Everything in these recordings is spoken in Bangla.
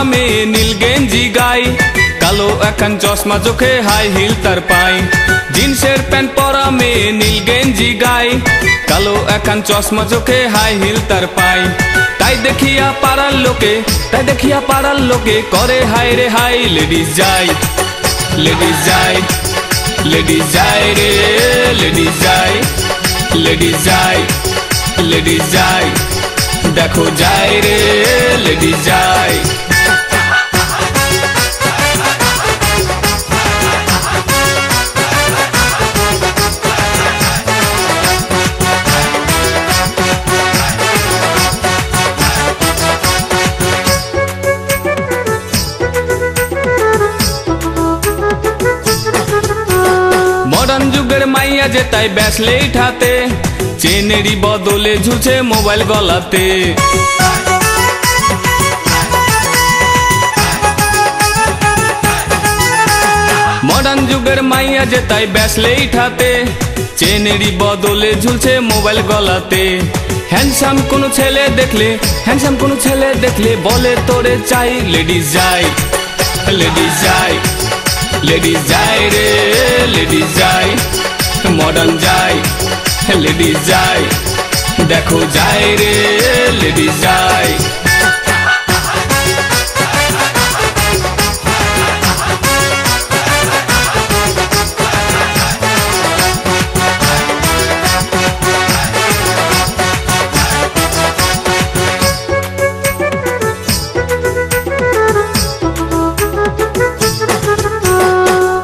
পরামে নীল গেঞ্জি গাই, কালো একখান চশমা চোখে হাই হিল তার পাই। জিন্সের প্যান্ট পরামে নীল গেঞ্জি গাই, কালো একখান চশমা চোখে হাই হিল তার পাই। তাই দেখিয়া পাড়ার লোকে করে হাই রে হাই। লেডিস যাই লেডিস যাই লেডিস যাই রে লেডিস যাই লেডিস যাই লেডিস যাই, দেখো যাই রে লেডিস যাই। মডার্ন যুগের মাইয়া যে তাই ব্যাসলেট হাতে, চেনেরই বদলে ঝুলছে মোবাইল গলাতে। মডার্ন যুগের মাইয়া যে তাই ব্যাসলেট হাতে, চেনেরই বদলে ঝুলছে মোবাইল গলাতে। হ্যান্ডসাম কোনো ছেলে দেখলে বলে তোরে চাই। লেডিস যাই লেডিস যাই লেডিস যাই রে লেডিস যাই, মডার্ন যাই লেডিস যাই, দেখো যাই রে লেডিস যাই।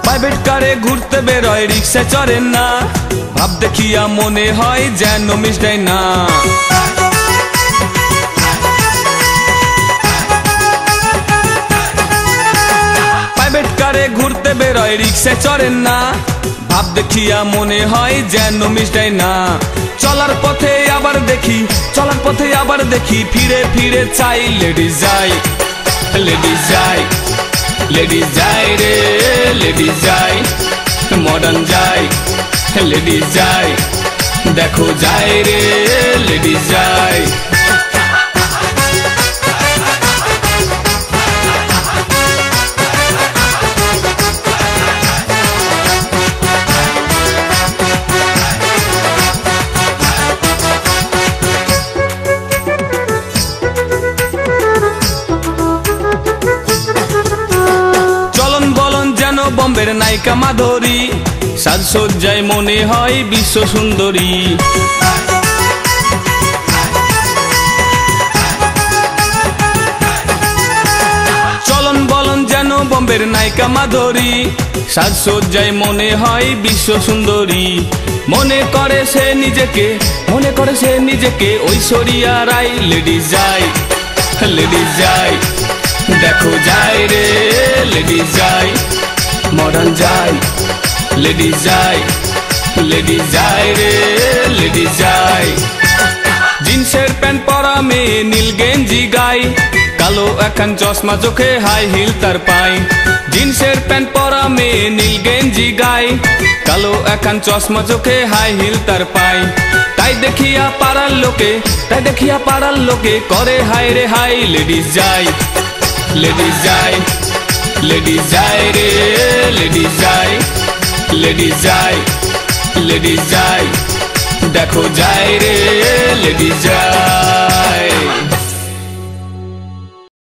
প্রাইভেট কারে ঘুরতে বেরোয়, রিক্সা চড়েন না, ভাব দেখিয়া মনে হয় যেন মিশাই না। প্রাইভেট কারে ঘুরতে বেরোয়, রিক্সা চড়েন না, ভাব দেখিয়া মনে হয় যেন মিশাই না। চলার পথে আবার দেখি ফিরে ফিরে চাই। লেডিস যাই লেডিস যাই লেডিস যাই রে লেডিস যাই, মডার্ন যাই লেডিস যাই, দেখো যাই রে লেডিস যাই। বম্বের নায়িকা মাধুরী, সাজসজ্জায় মনে হয় বিশ্ব সুন্দরী। চলন বলন যেন বম্বের নায়িকা মাধুরী, সাজসজ্জায় মনে হয় বিশ্ব সুন্দরী। মনে করে সে নিজেকে ঐশ্বরিয়া রাই। লেডিস যাই লেডিস যাই, দেখো যাই রে লেডিস যাই, মডার্ন যাই লেডিস যাই লেডিস যাই রে লেডিস যাই। জিন্সের প্যান্ট পরামে নীল গেঞ্জি গাই, কালো একখান চশমা চোখে হাই হিল তার পাই। জিন্সের প্যান্ট পরামে নীল গেঞ্জি গাই, কালো একখান চশমা চোখে হাই হিল তার পাই। তাই দেখিয়া পাড়ার লোকে করে হাই রে হাই। লেডিস যাই লেডিস যাই লেডিস যাই রে লেডিস যাই লেডিস যাই লেডিস যাই, দেখো যাই রে লেডিস যাই।